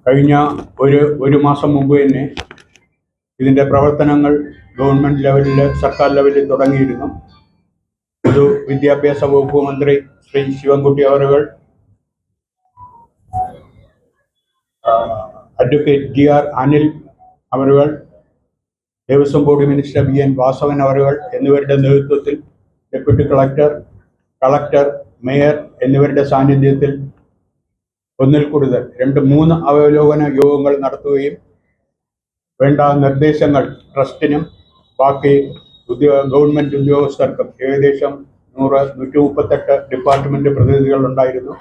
കഴിഞ്ഞ ഒരു മാസം മുമ്പ് തന്നെ ഇതിൻ്റെ പ്രവർത്തനങ്ങൾ ഗവൺമെൻറ് ലെവലിൽ, സർക്കാർ ലെവലിൽ തുടങ്ങിയിരുന്നു. പൊതു വിദ്യാഭ്യാസ വകുപ്പ് മന്ത്രി ശ്രീ ശിവൻകുട്ടി അവറുകൾ, അഡ്വക്കേറ്റ് GR അനിൽ അവറുകൾ, Devaswom board minister VN Vasavan അവറുകൾ എന്നിവരുടെ നേതൃത്വത്തിൽ ഡെപ്യൂട്ടി കളക്ടർ, മേയർ എന്നിവരുടെ സാന്നിധ്യത്തിൽ ഒന്നിൽ കൂടുതൽ 2-3 അവലോകന യോഗങ്ങൾ നടത്തുകയും വേണ്ട നിർദ്ദേശങ്ങൾ ട്രസ്റ്റിനും ബാക്കി ഗവൺമെൻറ് ഉദ്യോഗസ്ഥർക്കും, ഏകദേശം 138 ഡിപ്പാർട്ട്മെൻറ്റ് പ്രതിനിധികൾ ഉണ്ടായിരുന്നു,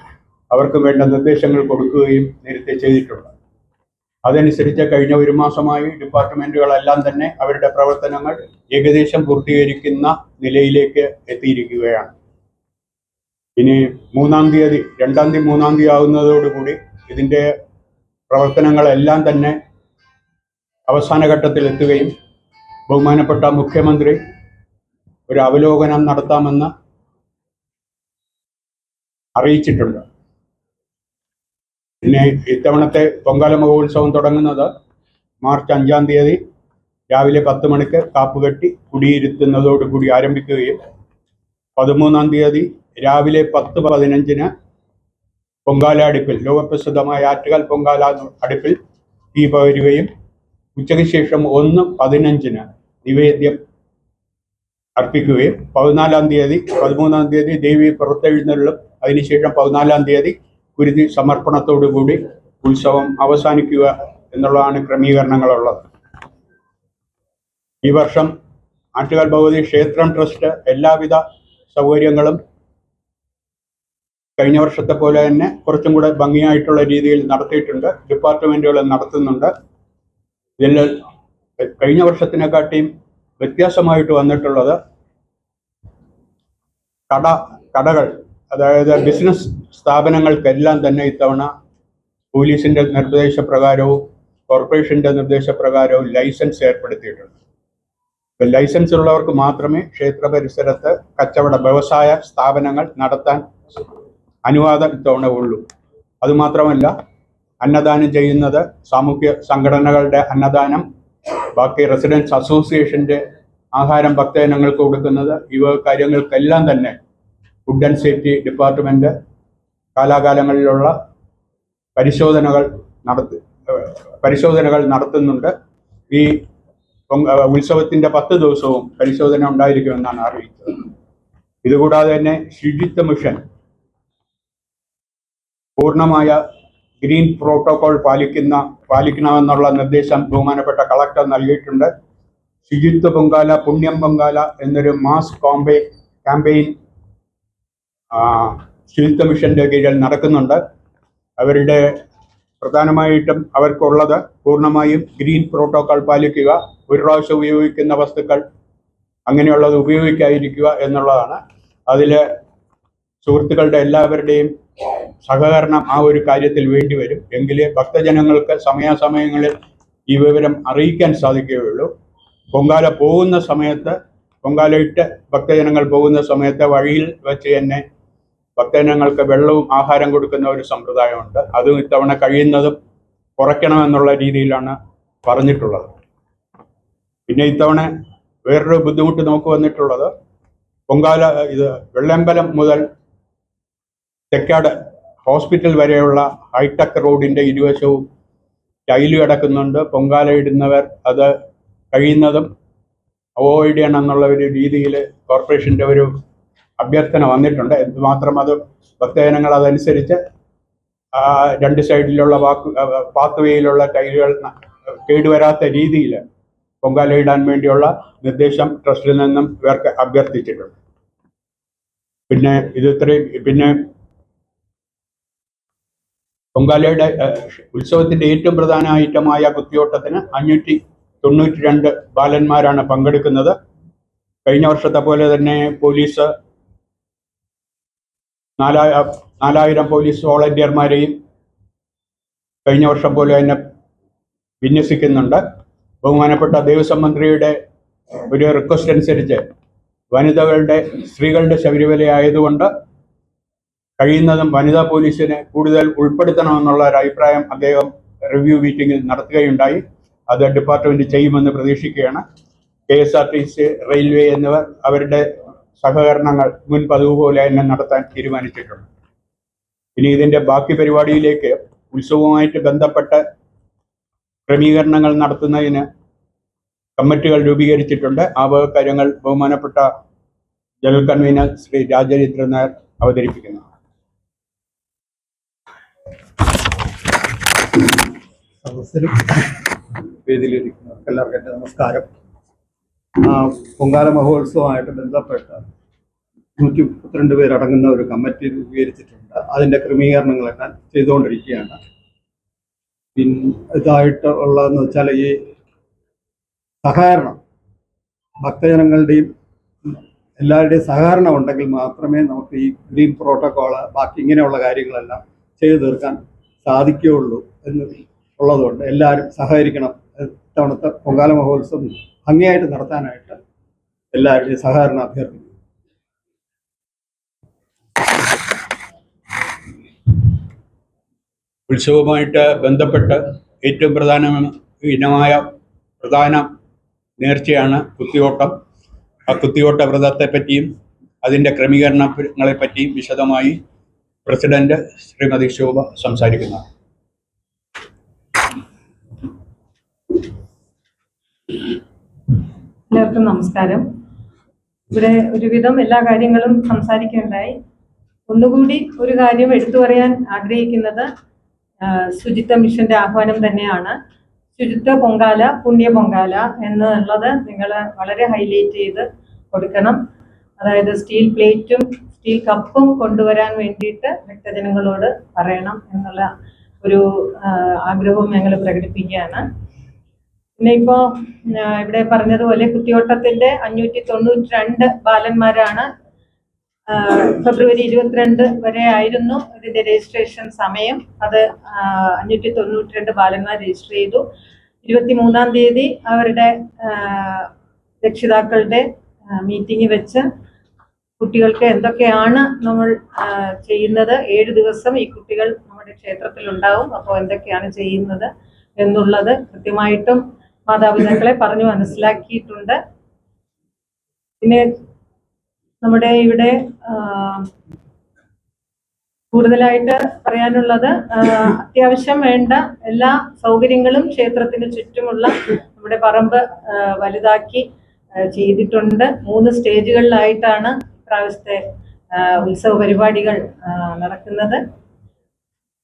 അവർക്ക് വേണ്ട നിർദ്ദേശങ്ങൾ കൊടുക്കുകയും നേരത്തെ ചെയ്തിട്ടുണ്ട്. അതനുസരിച്ച് കഴിഞ്ഞ ഒരു മാസമായി ഡിപ്പാർട്ട്മെൻറ്റുകളെല്ലാം തന്നെ അവരുടെ പ്രവർത്തനങ്ങൾ ഏകദേശം പൂർത്തീകരിക്കുന്ന നിലയിലേക്ക് എത്തിയിരിക്കുകയാണ്. ഇനി 2-3 തീയതി ആകുന്നതോടുകൂടി ഇതിൻ്റെ പ്രവർത്തനങ്ങളെല്ലാം തന്നെ അവസാന ഘട്ടത്തിൽ എത്തുകയും ബഹുമാനപ്പെട്ട മുഖ്യമന്ത്രി ഒരു അവലോകനം നടത്താമെന്ന് അറിയിച്ചിട്ടുണ്ട്. പിന്നെ ഇത്തവണത്തെ പൊങ്കാല മഹോത്സവം തുടങ്ങുന്നത് മാർച്ച് 5 തീയതി രാവിലെ 10 മണിക്ക് കാപ്പുകെട്ടി കുടിയിരുത്തുന്നതോടുകൂടി ആരംഭിക്കുകയും 13 തീയതി രാവിലെ 10:15 പൊങ്കാല അടുപ്പിൽ, ലോകപ്രസിദ്ധമായ ആറ്റുകാൽ പൊങ്കാല അടുപ്പിൽ തീ പകരുകയും ഉച്ചയ്ക്ക് ശേഷം 1:15 നിവേദ്യം അർപ്പിക്കുകയും 13 തീയതി ദേവി പുറത്തെഴുന്നള്ളും. അതിനുശേഷം 14 തീയതി കുരുതി സമർപ്പണത്തോടുകൂടി ഉത്സവം അവസാനിക്കുക എന്നുള്ളതാണ് ക്രമീകരണങ്ങളുള്ളത്. ഈ വർഷം ആറ്റുകാൽ ഭഗവതി ക്ഷേത്രം ട്രസ്റ്റ് എല്ലാവിധ സൗകര്യങ്ങളും കഴിഞ്ഞ വർഷത്തെ പോലെ തന്നെ കുറച്ചും കൂടെ ഭംഗിയായിട്ടുള്ള രീതിയിൽ നടത്തിയിട്ടുണ്ട്. ഡിപ്പാർട്ട്മെൻറ്റുകൾ നടത്തുന്നുണ്ട്. ഇതിൽ കഴിഞ്ഞ വർഷത്തിനെക്കാട്ടിയും വ്യത്യാസമായിട്ട് വന്നിട്ടുള്ളത് കടകൾ, അതായത് ബിസിനസ് സ്ഥാപനങ്ങൾക്കെല്ലാം തന്നെ ഇത്തവണ പോലീസിൻ്റെ നിർദ്ദേശപ്രകാരവും കോർപ്പറേഷൻ്റെ നിർദ്ദേശപ്രകാരവും ലൈസൻസ് ഏർപ്പെടുത്തിയിട്ടുണ്ട്. ലൈസൻസ് ഉള്ളവർക്ക് മാത്രമേ ക്ഷേത്ര പരിസരത്ത് വ്യവസായ സ്ഥാപനങ്ങൾ നടത്താൻ അനുവാദം ഇത്തവണ ഉള്ളൂ. അതുമാത്രമല്ല, അന്നദാനം ചെയ്യുന്നത് സാമൂഹ്യ സംഘടനകളുടെ അന്നദാനം, ബാക്കി റെസിഡൻസ് അസോസിയേഷൻ്റെ ആഹാരം ഭക്തജനങ്ങൾക്ക് കൊടുക്കുന്നത്, ഇവ കാര്യങ്ങൾക്കെല്ലാം തന്നെ ഫുഡ് ആൻഡ് സേഫ്റ്റി ഡിപ്പാർട്ട്മെൻറ്റ് കാലാകാലങ്ങളിലുള്ള പരിശോധനകൾ നടത്തുന്നുണ്ട്. ഈ ഉത്സവത്തിൻ്റെ 10 ദിവസവും പരിശോധന ഉണ്ടായിരിക്കുമെന്നാണ് അറിയിച്ചത്. ഇതുകൂടാതെ തന്നെ ശുചിത്വ മിഷൻ പൂർണ്ണമായ ഗ്രീൻ പ്രോട്ടോകോൾ പാലിക്കണമെന്നുള്ള നിർദ്ദേശം ബഹുമാനപ്പെട്ട കളക്ടർ നൽകിയിട്ടുണ്ട്. ശുചിത്വ പൊങ്കാല, പുണ്യം പൊങ്കാല എന്നൊരു മാസ് ക്യാമ്പയിൻ ശുചിത്വ മിഷന്റെ കീഴിൽ നടക്കുന്നുണ്ട്. അവരുടെ പ്രധാനമായിട്ടും അവർക്കുള്ളത് പൂർണ്ണമായും ഗ്രീൻ പ്രോട്ടോകോൾ പാലിക്കുക, ഒരു പ്രാവശ്യം ഉപയോഗിക്കുന്ന വസ്തുക്കൾ അങ്ങനെയുള്ളത് ഉപയോഗിക്കാതിരിക്കുക എന്നുള്ളതാണ്. അതിൽ സുഹൃത്തുക്കളുടെ എല്ലാവരുടെയും സഹകരണം ആ ഒരു കാര്യത്തിൽ വേണ്ടിവരും. എങ്കിലേ ഭക്തജനങ്ങൾക്ക് സമയാസമയങ്ങളിൽ ഈ വിവരം അറിയിക്കാൻ സാധിക്കുകയുള്ളൂ. പൊങ്കാലയിട്ട് ഭക്തജനങ്ങൾ പോകുന്ന സമയത്ത് വഴിയിൽ വെച്ച് തന്നെ ഭക്തജനങ്ങൾക്ക് വെള്ളവും ആഹാരം കൊടുക്കുന്ന ഒരു സമ്പ്രദായമുണ്ട്. അതും ഇത്തവണ കഴിയുന്നതും കുറയ്ക്കണമെന്നുള്ള രീതിയിലാണ് പറഞ്ഞിട്ടുള്ളത്. പിന്നെ ഇത്തവണ വേറൊരു ബുദ്ധിമുട്ട് നമുക്ക് വന്നിട്ടുള്ളത്, വെള്ളയമ്പലം മുതൽ തെക്കാട് ഹോസ്പിറ്റൽ വരെയുള്ള ഹൈടെക് റോഡിൻ്റെ ഇരുവശവും ടൈല് കിടക്കുന്നുണ്ട്. പൊങ്കാല ഇടുന്നവർ അത് കഴിയുന്നതും അവോയ്ഡ് ചെയ്യണം എന്നുള്ള ഒരു രീതിയിൽ കോർപ്പറേഷൻ്റെ ഒരു അഭ്യർത്ഥന വന്നിട്ടുണ്ട്. എന്തുമാത്രം അത് ഭക്തജനങ്ങൾ അതനുസരിച്ച് 2 സൈഡിലുള്ള പാത്ത് വേയിലുള്ള ടൈലുകൾ കേടുവരാത്ത രീതിയിൽ പൊങ്കാല ഇടാൻ വേണ്ടിയുള്ള നിർദ്ദേശം ട്രസ്റ്റിൽ നിന്നും ഇവർക്ക് അഭ്യർത്ഥിച്ചിട്ടുണ്ട്. പിന്നെ പൊങ്കാലയുടെ ഉത്സവത്തിൻ്റെ ഏറ്റവും പ്രധാന ഐറ്റമായ കുത്തിയോട്ടത്തിന് 592 ബാലന്മാരാണ് പങ്കെടുക്കുന്നത്. കഴിഞ്ഞ വർഷത്തെ പോലെ തന്നെ പോലീസ് 4000 പോലീസ് വോളണ്ടിയർമാരെയും കഴിഞ്ഞ വർഷം പോലെ തന്നെ വിന്യസിക്കുന്നുണ്ട്. ബഹുമാനപ്പെട്ട ദേവസ്വം മന്ത്രിയുടെ ഒരു റിക്വസ്റ്റ് അനുസരിച്ച് സ്ത്രീകളുടെ ശബരിമല ആയതുകൊണ്ട് കഴിയുന്നതും വനിതാ പോലീസിനെ കൂടുതൽ ഉൾപ്പെടുത്തണമെന്നുള്ള ഒരു അഭിപ്രായം അദ്ദേഹം റിവ്യൂ മീറ്റിംഗിൽ നടത്തുകയുണ്ടായി. അത് ഡിപ്പാർട്ട്മെന്റ് ചെയ്യുമെന്ന് പ്രതീക്ഷിക്കുകയാണ്. KSRTC, റെയിൽവേ എന്നിവർ അവരുടെ സഹകരണങ്ങൾ മുൻ പതിവ് പോലെ തന്നെ നടത്താൻ തീരുമാനിച്ചിട്ടുണ്ട്. ഇനി ഇതിന്റെ ബാക്കി പരിപാടിയിലേക്ക് ഉത്സവവുമായിട്ട് ബന്ധപ്പെട്ട ക്രമീകരണങ്ങൾ നടത്തുന്നതിന് കമ്മിറ്റികൾ രൂപീകരിച്ചിട്ടുണ്ട്. ആ വക കാര്യങ്ങൾ ബഹുമാനപ്പെട്ട ജനറൽ കൺവീനർ ശ്രീ രാജചന്ദ്രൻ നായർ അവതരിപ്പിക്കുന്നു. എല്ലാവർക്കും നമസ്കാരം. പൊങ്കാല മഹോത്സവമായിട്ട് ബന്ധപ്പെട്ട് 132 പേരടങ്ങുന്ന ഒരു കമ്മിറ്റി രൂപീകരിച്ചിട്ടുണ്ട്. അതിൻ്റെ ക്രമീകരണങ്ങളെല്ലാം ചെയ്തുകൊണ്ടിരിക്കുകയാണ്. പിന്നെ ഇതായിട്ട് ഉള്ളതെന്ന് വെച്ചാൽ ഈ സഹകരണം, ഭക്തജനങ്ങളുടെയും എല്ലാവരുടെയും സഹകരണം ഉണ്ടെങ്കിൽ മാത്രമേ നമുക്ക് ഈ ഗ്രീൻ പ്രോട്ടോക്കോള് ബാക്കി ഇങ്ങനെയുള്ള കാര്യങ്ങളെല്ലാം ചെയ്തു തീർക്കാൻ സാധിക്കുകയുള്ളൂ എന്ന് ഉള്ളതുകൊണ്ട് എല്ലാവരും സഹകരിക്കണം. ഇത്തവണത്തെ പൊങ്കാല മഹോത്സവം ഭംഗിയായിട്ട് നടത്താനായിട്ട് എല്ലാവരുടെയും സഹകരണം അഭ്യർത്ഥിക്കുന്നു. ഉത്സവവുമായിട്ട് ബന്ധപ്പെട്ട് ഏറ്റവും പ്രധാന നേർച്ചയാണ് കുത്തിയോട്ടം. ആ കുത്തിയോട്ട വ്രതത്തെ പറ്റിയും അതിൻ്റെ ക്രമീകരണങ്ങളെ പറ്റിയും വിശദമായി പ്രസിഡന്റ് ശ്രീമതി ശോഭ സംസാരിക്കുന്നു. എല്ലാവർക്കും നമസ്കാരം. ഇവിടെ ഒരുവിധം എല്ലാ കാര്യങ്ങളും സംസാരിക്കുകയുണ്ടായി. ഒന്നുകൂടി ഒരു കാര്യം എടുത്തു പറയാൻ ആഗ്രഹിക്കുന്നത് ശുചിത്വ മിഷന്റെ ആഹ്വാനം തന്നെയാണ്. ശുചിത്വ പൊങ്കാല, പുണ്യ പൊങ്കാല എന്നുള്ളത് നിങ്ങൾ വളരെ ഹൈലൈറ്റ് ചെയ്ത് കൊടുക്കണം. അതായത് സ്റ്റീൽ പ്ലേറ്റും സ്റ്റീൽ കപ്പും കൊണ്ടുവരാൻ വേണ്ടിയിട്ട് ഭക്തജനങ്ങളോട് പറയണം എന്നുള്ള ഒരു ആഗ്രഹവും ഞങ്ങൾ പ്രകടിപ്പിക്കുകയാണ്. പിന്നെ ഇപ്പോൾ ഇവിടെ പറഞ്ഞതുപോലെ കുത്തിയോട്ടത്തിന്റെ 592 ബാലന്മാരാണ്. ഫെബ്രുവരി 22 വരെ ആയിരുന്നു ഇതിന്റെ രജിസ്ട്രേഷൻ സമയം. അത് 592 ബാലന്മാർ രജിസ്റ്റർ ചെയ്തു. 23-ാം തീയതി അവരുടെ രക്ഷിതാക്കളുടെ മീറ്റിംഗ് വെച്ച് കുട്ടികൾക്ക് എന്തൊക്കെയാണ് നമ്മൾ ചെയ്യുന്നത്, 7 ദിവസം ഈ കുട്ടികൾ നമ്മുടെ ക്ഷേത്രത്തിൽ ഉണ്ടാവും, അപ്പോൾ എന്തൊക്കെയാണ് ചെയ്യുന്നത് എന്നുള്ളത് കൃത്യമായിട്ടും മാതാപിതാക്കളെ പറഞ്ഞു മനസ്സിലാക്കിയിട്ടുണ്ട്. പിന്നെ നമ്മുടെ ഇവിടെ കൂടുതലായിട്ട് പറയാനുള്ളത്, അത്യാവശ്യം വേണ്ട എല്ലാ സൗകര്യങ്ങളും ക്ഷേത്രത്തിന് ചുറ്റുമുള്ള നമ്മുടെ പറമ്പ് വലുതാക്കി ചെയ്തിട്ടുണ്ട്. 3 സ്റ്റേജുകളിലായിട്ടാണ് ഇപ്രാവശ്യത്തെ ഉത്സവ പരിപാടികൾ നടക്കുന്നത്.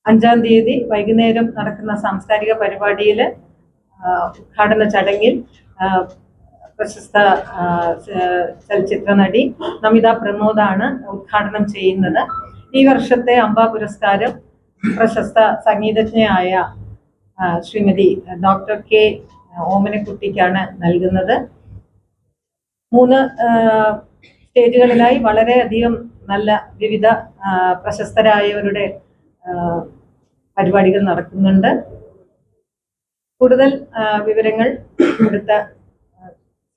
5-ാം തീയതി വൈകുന്നേരം നടക്കുന്ന സാംസ്കാരിക പരിപാടിയിൽ ഉദ്ഘാടന ചടങ്ങിൽ പ്രശസ്ത ചലച്ചിത്ര നടി നമിത പ്രമോദാണ് ഉദ്ഘാടനം ചെയ്യുന്നത്. ഈ വർഷത്തെ അംബ പുരസ്കാരം പ്രശസ്ത സംഗീതജ്ഞയായ ശ്രീമതി ഡോക്ടർ K ഓമനക്കുട്ടിക്കാണ് നൽകുന്നത്. 3 സ്റ്റേജുകളിലായി വളരെയധികം നല്ല വിവിധ പ്രശസ്തരായവരുടെ പരിപാടികൾ നടക്കുന്നുണ്ട്. കൂടുതൽ വിവരങ്ങൾ അടുത്ത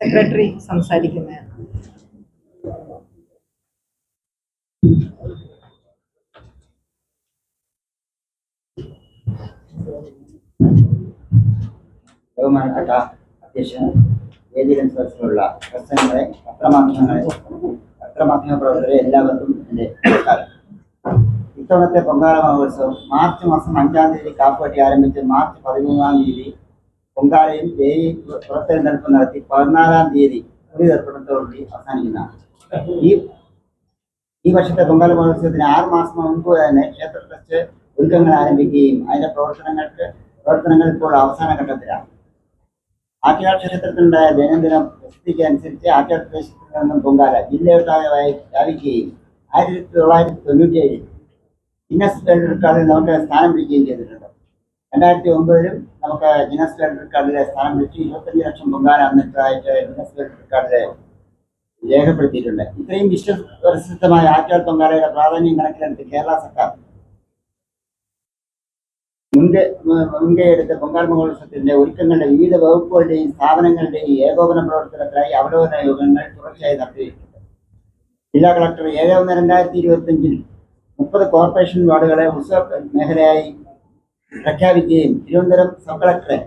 സെക്രട്ടറി സംസാരിക്കുന്നതാണ്. ബഹുമാനപ്പെട്ട അധ്യക്ഷൻ, വേദിയിലും സദസ്സിലുള്ള പ്രശ്നങ്ങളെ, പത്രമാധ്യമ പ്രവർത്തകരെ എല്ലാവർക്കും എൻ്റെ നമസ്കാരം. ഇത്തവണത്തെ പൊങ്കാല മഹോത്സവം മാർച്ച് മാസം 5-ാം തീയതി കാപ്പുകെട്ടി ആരംഭിച്ച് മാർച്ച് 13-ാം തീയതി പൊങ്കാലയും ദേവി പുറത്തെഴുന്നേൽപ്പ് നടത്തി 14-ാം തീയതി തീർപ്പണത്തോടുകൂടി അവസാനിക്കുന്നതാണ്. ഈ വർഷത്തെ പൊങ്കാല മഹോത്സവത്തിന് 6 മാസം മുൻപ് തന്നെ ക്ഷേത്ര ട്രസ്റ്റ് ഒരുക്കങ്ങൾ ആരംഭിക്കുകയും അതിന്റെ പ്രവർത്തനങ്ങൾ ഇപ്പോൾ അവസാന ഘട്ടത്തിലാണ്. ആറ്റുകാൽ ക്ഷേത്രത്തിലുണ്ടായ ദൈനംദിന സ്ഥിതിക്ക് അനുസരിച്ച് ആറ്റുകാൽ പ്രദേശത്തിൽ നിന്നും പൊങ്കാല ജില്ലയൊട്ടാകെ വ്യാപിക്കുകയും 1997 ഗിന്നസ് വേൾഡ് റെക്കോർഡിൽ നമുക്ക് സ്ഥാനം പിടിക്കുകയും ചെയ്തിട്ടുണ്ട്. 2009 നമുക്ക് ഗിന്നസ് വേൾഡ് റെക്കോർഡിൽ സ്ഥാനം പിടിച്ച് 25 ലക്ഷം പൊങ്കാല അന്നിട്ടായിട്ട് ഗിന്നസ് വേൾഡ് റെക്കോർഡിൽ രേഖപ്പെടുത്തിയിട്ടുണ്ട്. ഇത്രയും വിശ്വപ്രസിദ്ധമായ ആറ്റുകാൽ പൊങ്കാലയുടെ പ്രാധാന്യം കണക്കിലെടുത്ത് കേരള സർക്കാർ മുൻകൈയെടുത്ത പൊങ്കാല മഹോത്സവത്തിന്റെ ഒരുക്കങ്ങളുടെ വിവിധ വകുപ്പുകളുടെയും സ്ഥാപനങ്ങളുടെയും ഏകോപന പ്രവർത്തനത്തിനായി അവലോകന യോഗങ്ങൾ തുടർച്ചയായി നടത്തിയിട്ടുണ്ട്. ജില്ലാ കളക്ടർ 7/1/2025 30 കോർപ്പറേഷൻ വാർഡുകളെ ഉത്സവ മേഖലയായി പ്രഖ്യാപിക്കുകയും തിരുവനന്തപുരം സബ് കളക്ടറെ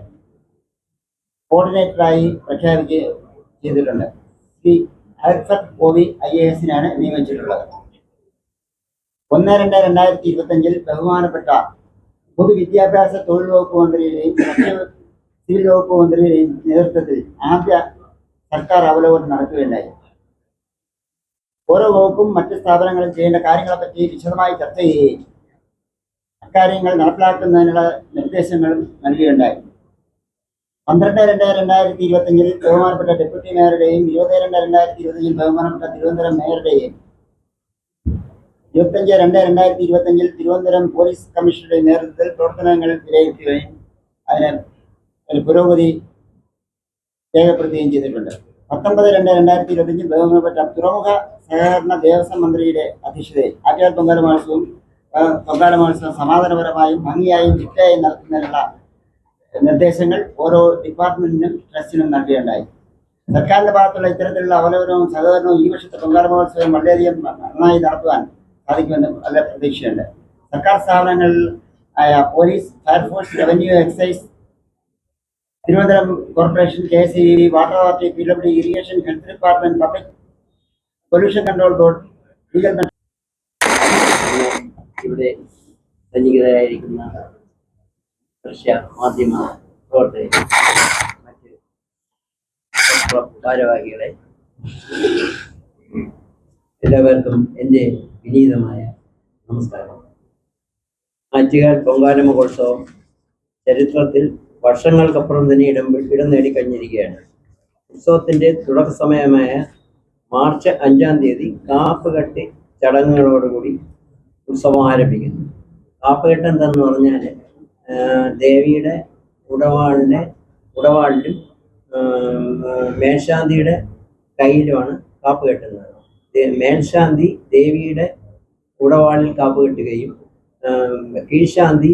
കോർഡിനേറ്ററായി പ്രഖ്യാപിക്കുകയും ചെയ്തിട്ടുണ്ട്. Shri Alfath OV IAS നിയമിച്ചിട്ടുള്ളത്. 1/2/2025 ബഹുമാനപ്പെട്ട പൊതുവിദ്യാഭ്യാസ തൊഴിൽ വകുപ്പ് മന്ത്രിയുടെയും സിവിൽ വകുപ്പ് മന്ത്രിയുടെയും നേതൃത്വത്തിൽ ആദ്യ സർക്കാർ അവലോകനം നടക്കുകയുണ്ടായി. ഓരോ വകുപ്പും മറ്റ് സ്ഥാപനങ്ങളും ചെയ്യേണ്ട കാര്യങ്ങളെപ്പറ്റി വിശദമായി ചർച്ച ചെയ്യുകയും അക്കാര്യങ്ങൾ നടപ്പിലാക്കുന്നതിനുള്ള നിർദ്ദേശങ്ങളും നൽകുകയുണ്ടായി. 12/2/2025 ബഹുമാനപ്പെട്ട ഡെപ്യൂട്ടി മേയറുടെയും 20/2/2025 ബഹുമാനപ്പെട്ട തിരുവനന്തപുരം മേയറുടെയും 25/2/2025 തിരുവനന്തപുരം പോലീസ് കമ്മീഷണറുടെ നേതൃത്വത്തിൽ പ്രവർത്തനങ്ങൾ വിലയിരുത്തുകയും അതിന് പുരോഗതി രേഖപ്പെടുത്തുകയും ചെയ്തിട്ടുണ്ട്. 19/2/2025 ബഹുമാനപ്പെട്ട തുറമുഖ സഹകരണ ദേവസ്വം മന്ത്രിയുടെ അധ്യക്ഷതയിൽ ആറ്റുകാൽ പൊങ്കാല മഹോത്സവം സമാധാനപരമായും ഭംഗിയായും ചിട്ടയായും നടത്തുന്നതിനുള്ള നിർദ്ദേശങ്ങൾ ഓരോ ഡിപ്പാർട്ട്മെന്റിനും ട്രസ്റ്റിനും നൽകുകയുണ്ടായി. സർക്കാരിന്റെ ഭാഗത്തുള്ള ഇത്തരത്തിലുള്ള അവലോകനവും സഹകരണവും ഈ വർഷത്തെ പൊങ്കാല മഹോത്സവം വളരെയധികം നന്നായി നടത്തുവാൻ സാധിക്കുമെന്ന് നല്ല പ്രതീക്ഷയുണ്ട്. സർക്കാർ സ്ഥാപനങ്ങളിൽ ആയ police, fire force, revenue, excise, Thiruvananthapuram corporation, KSEB, water authority, PWD, irrigation, health department, public pollution control board, legal ഇവിടെ സന്നിഹിതരായിരിക്കുന്ന ദൃശ്യ മാധ്യമ പ്രവർത്തകർ, മറ്റ് ഭാരവാഹികളെ, എല്ലാവർക്കും എൻ്റെ വിനീതമായ നമസ്കാരം. ആറ്റുകാൽ പൊങ്കാല മഹോത്സവം ചരിത്രത്തിൽ വർഷങ്ങൾക്കപ്പുറം തന്നെ ഇടം നേടിക്കഴിഞ്ഞിരിക്കുകയാണ്. ഉത്സവത്തിൻ്റെ തുടക്ക സമയമായ മാർച്ച് 5-ാം തീയതി കാപ്പുകെട്ട് ചടങ്ങുകളോടുകൂടി ഉത്സവം ആരംഭിക്കുന്നു. കാപ്പുകെട്ട് എന്താണെന്ന് പറഞ്ഞാൽ ദേവിയുടെ ഉടവാളിലും മേൽശാന്തിയുടെ കയ്യിലുമാണ് കാപ്പ് കെട്ടുന്നത്. മേൽശാന്തി ദേവിയുടെ ഉടവാളിൽ കാപ്പ് കെട്ടുകയും കീഴ്ശാന്തി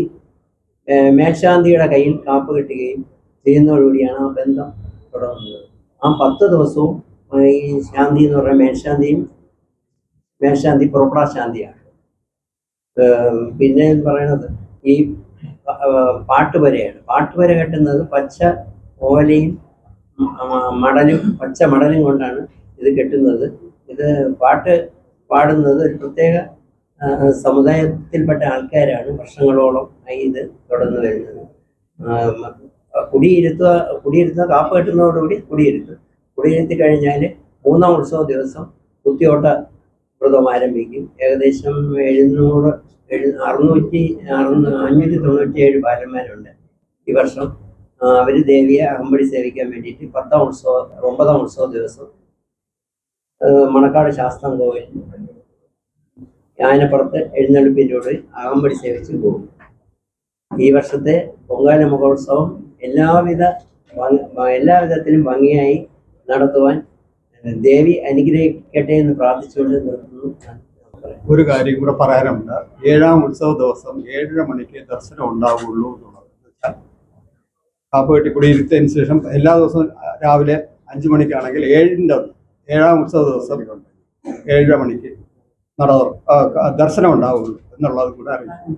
മേൽശാന്തിയുടെ കയ്യിൽ കാപ്പ് കെട്ടുകയും ചെയ്യുന്നതോടുകൂടിയാണ് ആ ബന്ധം തുടങ്ങുന്നത്. ആ 10 ദിവസവും ഈ ശാന്തി എന്ന് പറയുന്ന മേൽശാന്തി പുറപ്പെടാ ശാന്തിയാണ്. പിന്നെ പറയുന്നത് ഈ പാട്ടുവരയാണ്. പാട്ടുവര കെട്ടുന്നത് പച്ച ഓലയും പച്ച മടലും കൊണ്ടാണ് ഇത് കെട്ടുന്നത്. ഇത് പാട്ട് പാടുന്നത് ഒരു പ്രത്യേക സമുദായത്തിൽപ്പെട്ട ആൾക്കാരാണ്. വർഷങ്ങളോളം ഇത് തുടർന്ന് വരുന്നത്. കുടിയിരുത്തുക കാപ്പ് കെട്ടുന്നതോടുകൂടി കുടിയിരുത്തി കഴിഞ്ഞാൽ 3-ാം ഉത്സവ ദിവസം കുത്തിയോട്ട വ്രതം ആരംഭിക്കും. ഏകദേശം 597 ബാലന്മാരുണ്ട് ഈ വർഷം. അവർ ദേവിയെ അകമ്പടി സേവിക്കാൻ വേണ്ടിയിട്ട് 9-ാം ഉത്സവ ദിവസം മണക്കാട് ശാസ്താം കോവിൽ ആനപ്പുറത്ത് എഴുന്നള്ളിപ്പിലൂടെ അകമ്പടി സേവിച്ച് പോകും. ഈ വർഷത്തെ പൊങ്കാല മഹോത്സവം എല്ലാവിധത്തിലും ഭംഗിയായി നടത്തുവാൻ ദേവി അനുഗ്രഹിക്കട്ടെ എന്ന് പ്രാർത്ഥിച്ചുകൊണ്ട് നിർത്തുന്നു. ഒരു കാര്യം കൂടെ പറയാനുണ്ട്. 7-ാം ഉത്സവ ദിവസം 7:30 മണിക്ക് ദർശനം ഉണ്ടാവുള്ളൂ എന്നുള്ളത്. കാപ്പ് കെട്ടി കുടിയിരുത്തതിന് ശേഷം എല്ലാ ദിവസവും രാവിലെ 5 മണിക്കാണെങ്കിൽ 7-ാം ഉത്സവ ദിവസം 7:30 മണിക്ക് ദർശനം ഉണ്ടാവുള്ളൂ എന്നുള്ളത് കൂടെ അറിയിക്കും.